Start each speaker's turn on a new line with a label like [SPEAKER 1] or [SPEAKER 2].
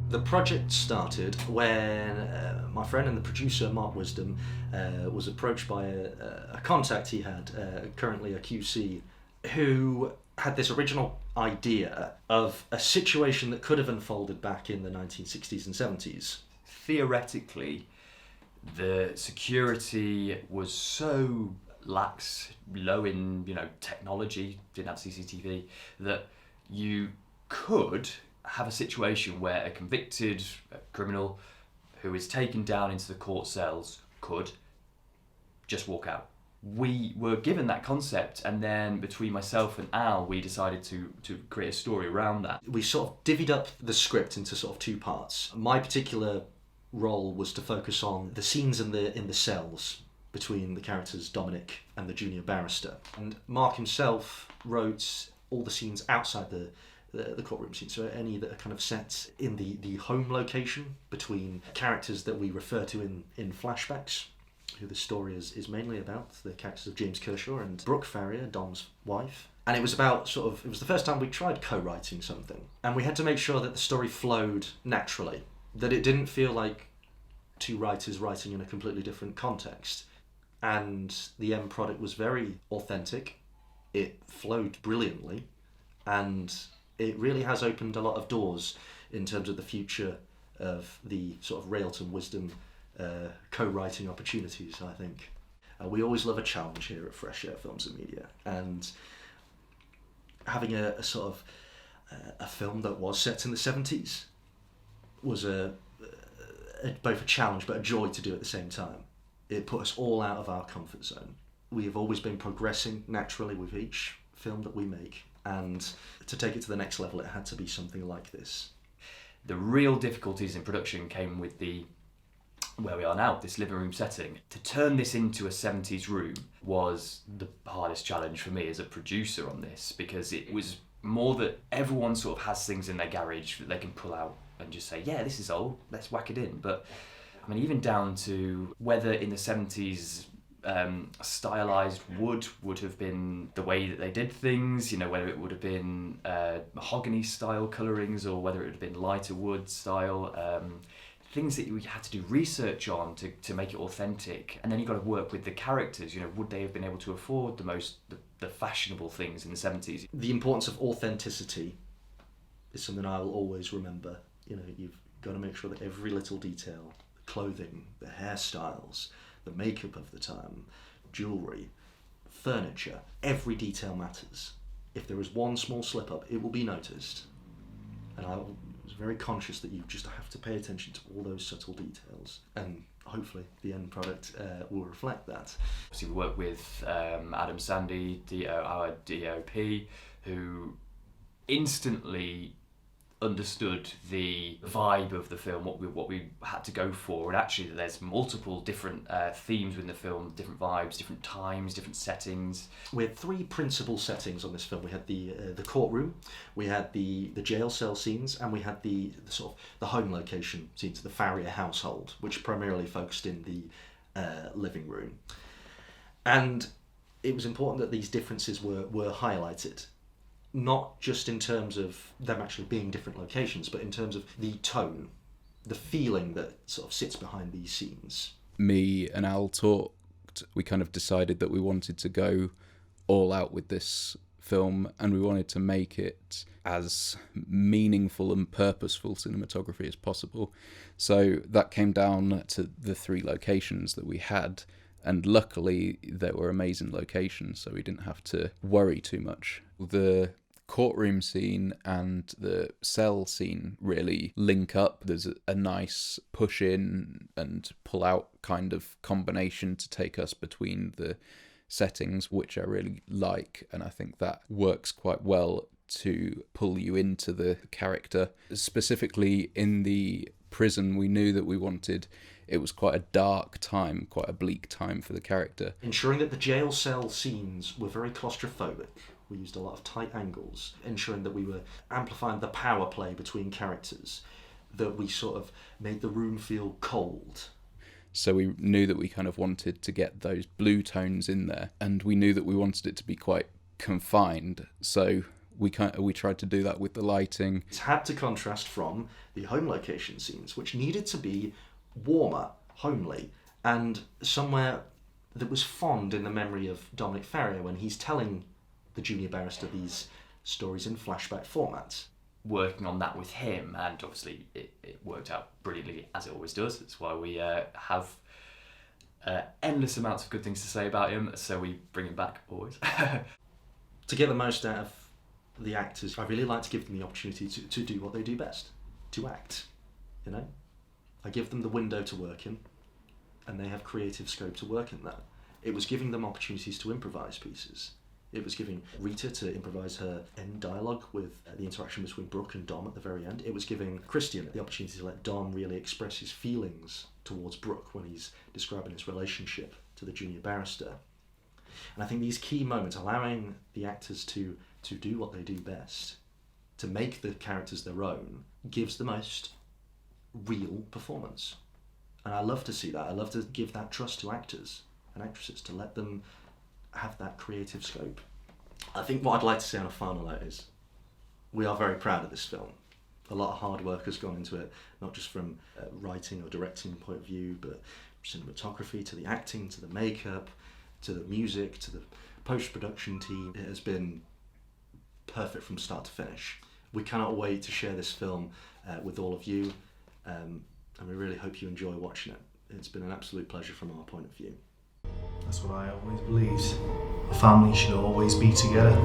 [SPEAKER 1] The project started when my friend and the producer, Mark Wisdom, was approached by a contact he had, currently a QC, who had this original idea of a situation that could have unfolded back in the 1960s and 70s.
[SPEAKER 2] Theoretically, the security was so lax, low in technology, didn't have CCTV, that you could have a situation where a convicted criminal who is taken down into the court cells could just walk out. We were given that concept, and then between myself and Al, we decided to create a story around that.
[SPEAKER 1] We sort of divvied up the script into sort of two parts. My particular role was to focus on the scenes in the cells between the characters Dominic and the junior barrister. And Mark himself wrote all the scenes outside the courtroom scene, so any that are kind of set in the home location between characters that we refer to in flashbacks, who the story is mainly about, the characters of James Kershaw and Brooke Farrier, Dom's wife. And it was about it was the first time we tried co-writing something, and we had to make sure that the story flowed naturally, that it didn't feel like two writers writing in a completely different context. And the end product was very authentic, it flowed brilliantly, and it really has opened a lot of doors in terms of the future of the sort of Railton Wisdom co-writing opportunities, I think. We always love a challenge here at Fresh Air Films and Media, and having a sort of a film that was set in the 70s was both a challenge but a joy to do at the same time. It put us all out of our comfort zone. We have always been progressing naturally with each film that we make, and to take it to the next level, it had to be something like this.
[SPEAKER 2] The real difficulties in production came with where we are now, this living room setting. To turn this into a 70s room was the hardest challenge for me as a producer on this, because it was more that everyone sort of has things in their garage that they can pull out and just say, yeah, this is old, let's whack it in. But I mean, even down to whether in the 70s stylized would have been the way that they did things, whether it would have been mahogany style colorings or whether it would have been lighter wood style, things that we had to do research on to make it authentic. And then you've got to work with the characters, would they have been able to afford the fashionable things in the 70s?
[SPEAKER 1] The importance of authenticity is something I will always remember. You've got to make sure that every little detail, the clothing, the hairstyles, the makeup of the time, jewellery, furniture, every detail matters. If there is one small slip up, it will be noticed. And I was very conscious that you just have to pay attention to all those subtle details, and hopefully the end product will reflect that.
[SPEAKER 2] Obviously we work with Adam Sandy, our DOP, who instantly understood the vibe of the film, what we had to go for, and actually there's multiple different themes within the film, different vibes, different times, different settings.
[SPEAKER 1] We had three principal settings on this film. We had the courtroom, we had the jail cell scenes, and we had the sort of the home location scenes, the Farrier household, which primarily focused in the living room. And it was important that these differences were highlighted, not just in terms of them actually being different locations, but in terms of the tone, the feeling that sort of sits behind these scenes.
[SPEAKER 3] Me and Al talked, we kind of decided that we wanted to go all out with this film, and we wanted to make it as meaningful and purposeful cinematography as possible. So that came down to the three locations that we had, and luckily they were amazing locations, so we didn't have to worry too much. The courtroom scene and the cell scene really link up. There's a nice push in and pull out kind of combination to take us between the settings, which I really like, and I think that works quite well to pull you into the character. Specifically in the prison, we knew that we wanted, it was quite a dark time, quite a bleak time for the character.
[SPEAKER 1] Ensuring that the jail cell scenes were very claustrophobic. We used a lot of tight angles, ensuring that we were amplifying the power play between characters, that we sort of made the room feel cold.
[SPEAKER 3] So we knew that we kind of wanted to get those blue tones in there, and we knew that we wanted it to be quite confined. So we tried to do that with the lighting.
[SPEAKER 1] It's had to contrast from the home location scenes, which needed to be warmer, homely, and somewhere that was fond in the memory of Dominic Farrier when he's telling the junior barrister these stories in flashback formats.
[SPEAKER 2] Working on that with him, and obviously it worked out brilliantly, as it always does. That's why we have endless amounts of good things to say about him, so we bring him back always.
[SPEAKER 1] To get the most out of the actors, I really like to give them the opportunity to do what they do best, to act, you know? I give them the window to work in, and they have creative scope to work in that. It was giving them opportunities to improvise pieces. It was giving Rita to improvise her end dialogue with the interaction between Brooke and Dom at the very end. It was giving Christian the opportunity to let Dom really express his feelings towards Brooke when he's describing his relationship to the junior barrister. And I think these key moments, allowing the actors to do what they do best, to make the characters their own, gives the most real performance. And I love to see that. I love to give that trust to actors and actresses, to let them have that creative scope. I think what I'd like to say on a final note is we are very proud of this film. A lot of hard work has gone into it, not just from writing or directing point of view, but cinematography, to the acting, to the makeup, to the music, to the post-production team. It has been perfect from start to finish. We cannot wait to share this film with all of you, and we really hope you enjoy watching it. It's been an absolute pleasure from our point of view.
[SPEAKER 4] That's what I always believed. A family should always be together.